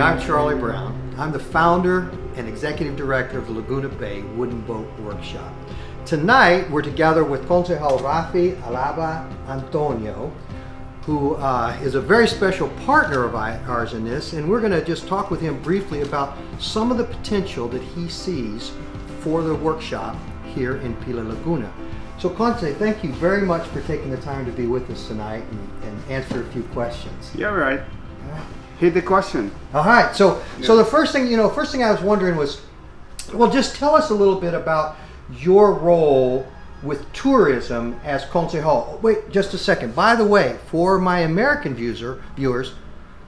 I'm Charlie Brown. I'm the founder and executive director of the Laguna Bay Wooden Boat Workshop. Tonight, we're together with Konsehal Raffy Alava Antonio, who is a very special partner of ours in this, and we're going to just talk with him briefly about some of the potential that he sees for the workshop here in Pila Laguna. So Konse, thank you very much for taking the time to be with us tonight and answer a few questions. Yeah, right. Hit the question. All right. So the first thing I was wondering was, well, just tell us a little bit about your role with tourism as Konsehal. Wait, just a second. By the way, for my American viewers,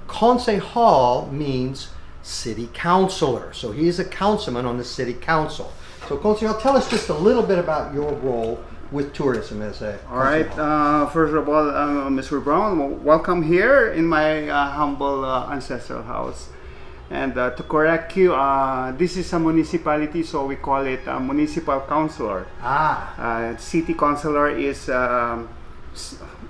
Konsehal means city councilor. So he is a councilman on the city council. So Konsehal, tell us just a little bit about your role with tourism as a All right. First of all, Mr. Brown, welcome here in my humble ancestral house. And to correct you, this is a municipality, so we call it a municipal councilor. City councilor is,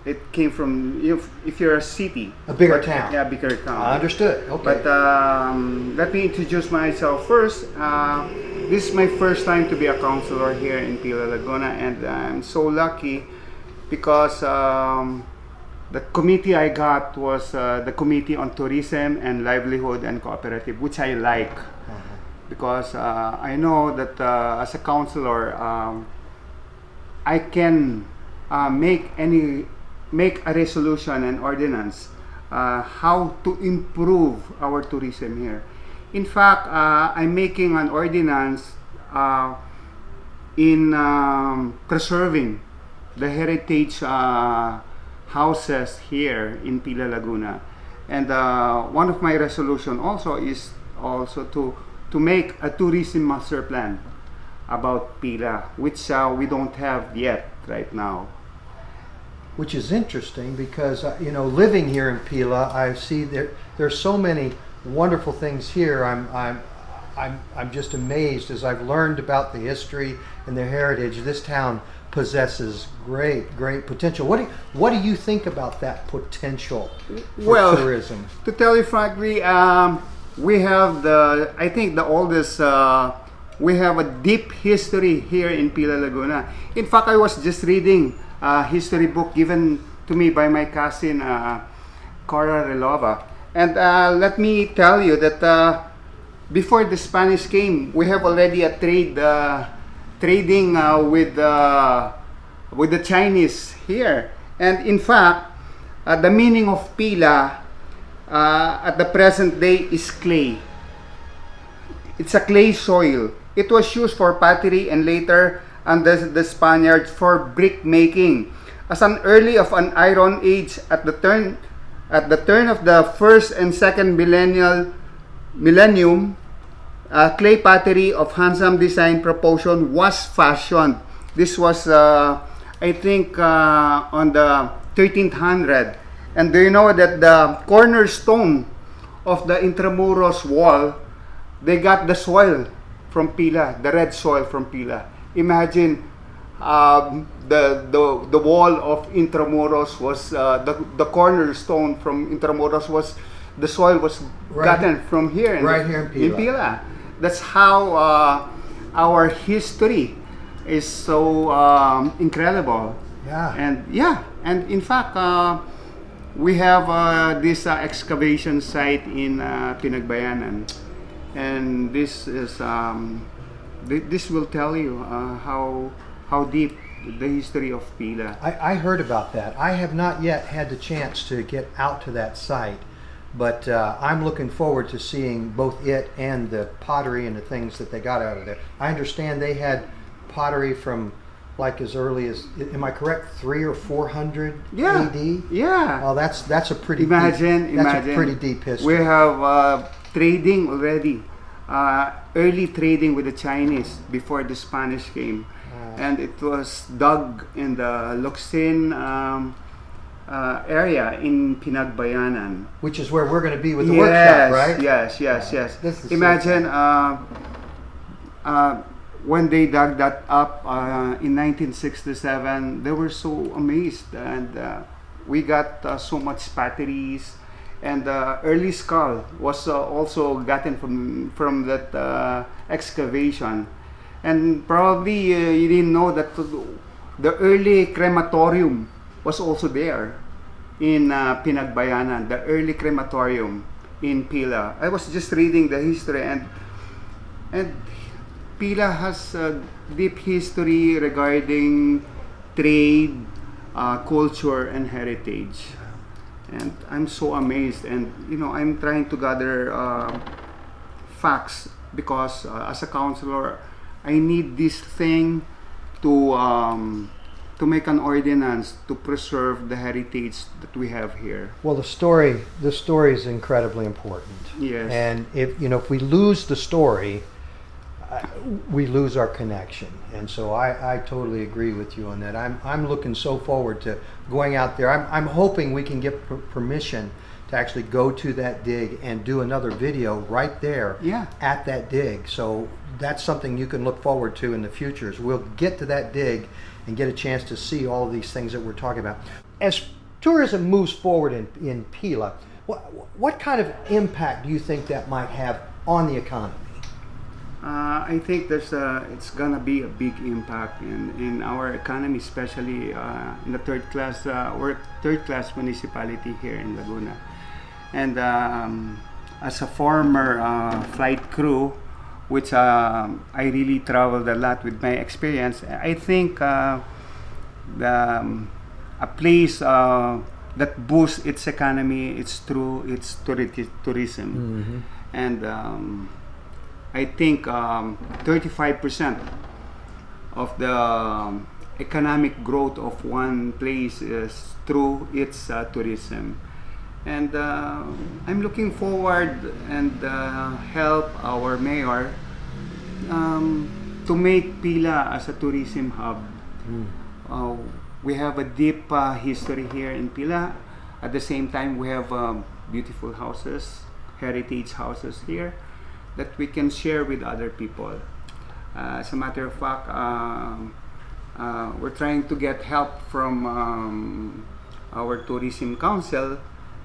it came from, if you're a city. A bigger town. Yeah, bigger town. Understood. Okay. But let me introduce myself first. This is my first time to be a councilor here in Pila Laguna, and I'm so lucky because the committee I got was the Committee on Tourism and Livelihood and Cooperative, which I like because I know that as a councilor I can make a resolution and ordinance how to improve our tourism here. In fact, I'm making an ordinance in preserving the heritage houses here in Pila Laguna. And one of my resolution also is to make a tourism master plan about Pila, which we don't have yet right now. Which is interesting because living here in Pila, I see there's so many wonderful things here. I'm just amazed as I've learned about the history and the heritage. This town possesses great potential. What do you think about that potential for tourism? To tell you frankly, we have I think the oldest. We have a deep history here in Pila Laguna. In fact, I was just reading a history book given to me by my cousin Cora Relova. And let me tell you that before the Spanish came, we have already a trading with the Chinese here. And in fact, the meaning of Pila at the present day is clay. It's a clay soil. It was used for pottery and later under the Spaniards for brick making. As an early of an Iron Age at the turn of the first and second millennium, clay pottery of handsome design proportion was fashioned. This was, I think, on the 1300. And do you know that the cornerstone of the Intramuros wall, they got the soil from Pila, the red soil from Pila. Imagine the wall of Intramuros was the cornerstone from Intramuros was the soil was gotten from here here in Pila. That's how our history is so incredible. And in fact we have this excavation site in Pinagbayanan, and this is this will tell you how deep the history of Pila. I heard about that. I have not yet had the chance to get out to that site, but I'm looking forward to seeing both it and the pottery and the things that they got out of there. I understand they had pottery from like as early as, am I correct, 300 or 400 AD? Yeah. Oh, that's a pretty imagine a pretty deep history. We have trading already, early trading with the Chinese before the Spanish came, and it was dug in the Locsin area in Pinagbayanan, which is where we're going to be with the workshop, right? Yes. Imagine when they dug that up in 1967, they were so amazed, and we got so much batteries and the early skull was also gotten from that excavation. And probably you didn't know that the early crematorium was also there in Pinagbayanan, the early crematorium in Pila. I was just reading the history, and Pila has a deep history regarding trade, culture, and heritage. And I'm so amazed, and I'm trying to gather facts because as a counselor, I need this thing to make an ordinance to preserve the heritage that we have here. Well, the story is incredibly important. Yes. And if we lose the story, we lose our connection. And so I totally agree with you on that. I'm looking so forward to going out there. I'm hoping we can get permission to actually go to that dig and do another video right there at that dig. So that's something you can look forward to in the future, is we'll get to that dig and get a chance to see all of these things that we're talking about. As tourism moves forward in Pila, what kind of impact do you think that might have on the economy? I think it's gonna be a big impact in our economy, especially in the third class municipality here in Laguna. And as a former flight crew, which I really traveled a lot with my experience, I think a place that boosts its economy, it's through its tourism. And I think 35% of the economic growth of one place is through its tourism. And I'm looking forward and help our mayor to make Pila as a tourism hub. We have a deep history here in Pila. At the same time, we have beautiful houses, heritage houses here that we can share with other people. As a matter of fact, we're trying to get help from our tourism council,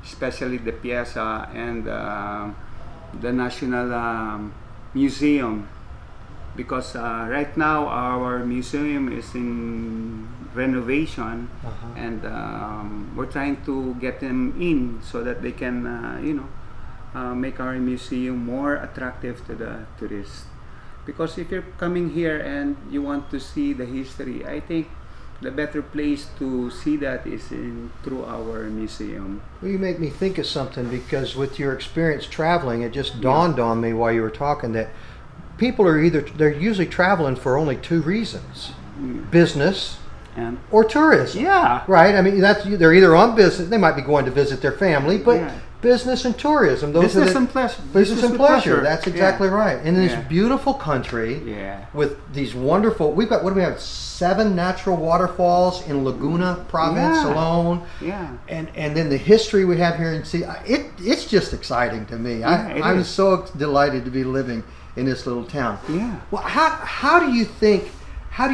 especially the Piazza and the National Museum, because right now our museum is in renovation, and we're trying to get them in so that they can make our museum more attractive to the tourists. Because if you're coming here and you want to see the history, I think the better place to see that is through our museum. Well, you make me think of something, because with your experience traveling, it just dawned on me while you were talking that people they're usually traveling for only two reasons: business or tourism. Yeah. Right? I mean, they're either on business, they might be going to visit their family, but business and tourism. Business and pleasure. Business and pleasure. That's exactly right. In this beautiful country, with these wonderful, what do we have? 7 natural waterfalls in Laguna province alone. Yeah. And then the history we have here in sea. It's just exciting to me. I'm so delighted to be living in this little town. Yeah. Well, how do you think? Now,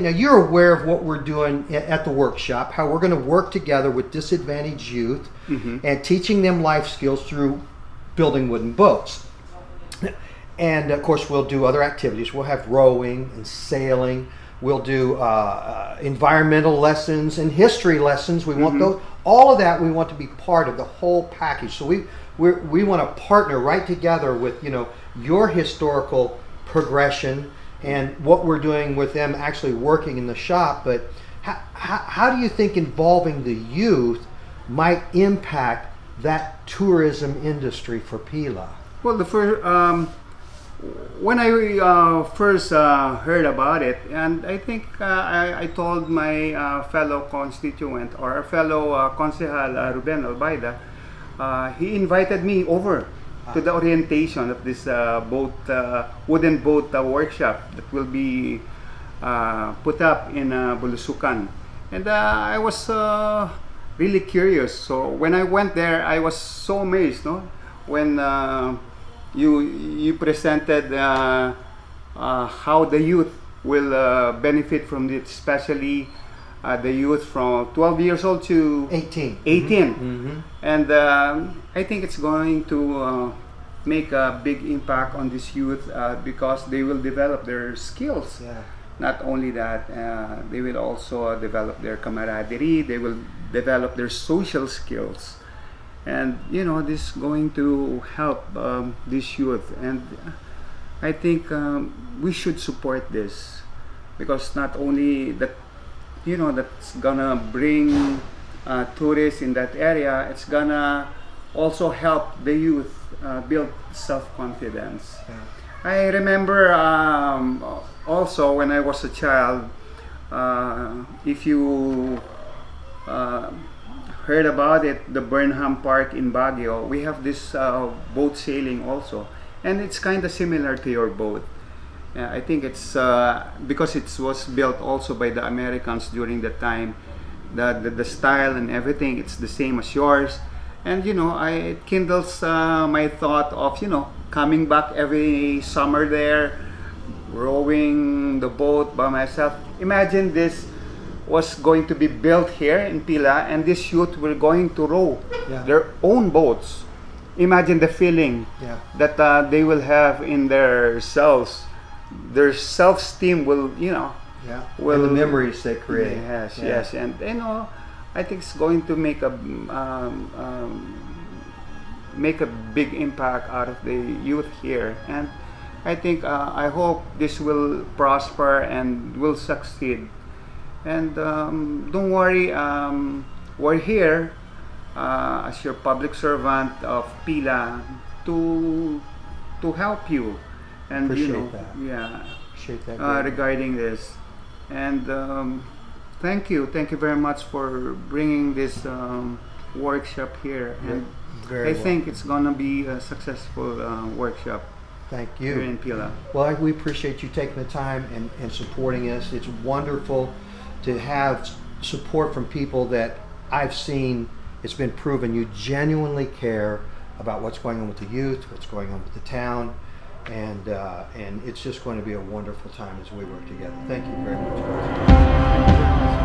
you're aware of what we're doing at the workshop, how we're going to work together with disadvantaged youth and teaching them life skills through building wooden boats. And of course, we'll do other activities. We'll have rowing and sailing. We'll do environmental lessons and history lessons. We want those. All of that we want to be part of the whole package. So we want to partner right together with your historical progression and what we're doing with them actually working in the shop. But how do you think involving the youth might impact that tourism industry for Pila? Well, when I first heard about it, and I think I told my fellow constituent or fellow Konsehal Ruben Albaida, he invited me over to the orientation of this wooden boat workshop that will be put up in Bulusucan. And I was really curious. So when I went there, I was so amazed, when you presented how the youth will benefit from it, especially the youth from 12 years old to 18. 18. Mm-hmm. And I think it's going to make a big impact on this youth because they will develop their skills. Yeah. Not only that, they will also develop their camaraderie, they will develop their social skills. And you know, this is going to help this youth. And I think we should support this because not only that, you know, that's gonna bring tourists in that area, it's gonna also help the youth build self-confidence. Yeah. I remember also when I was a child, if you heard about it, the Burnham Park in Baguio, we have this boat sailing also, and it's kind of similar to your boat. I think it's because it was built also by the Americans during the time. The style and everything, it's the same as yours. And you know, it kindles my thought of, you know, coming back every summer there, rowing the boat by myself. Imagine this was going to be built here in Pila, and this youth were going to row Yeah. their own boats. Imagine the feeling Yeah. that they will have in their selves. Their self-esteem will, you know, Yeah. Well, and the memories they create. Yes, Yeah. yes, and you know, I think it's going to make a big impact out of the youth here, and I think I hope this will prosper and will succeed. And don't worry, we're here as your public servant of Pila to help you, and you Appreciate know, that. yeah, Appreciate that. very much. regarding this. And thank you very much for bringing this workshop here. And Very I well. think it's gonna be a successful workshop Thank here in you. Pila. Well, we appreciate you taking the time and supporting us. It's wonderful to have support from people that I've seen. It's been proven you genuinely care about what's going on with the youth, what's going on with the town, and it's just going to be a wonderful time as we work together. Thank you very much.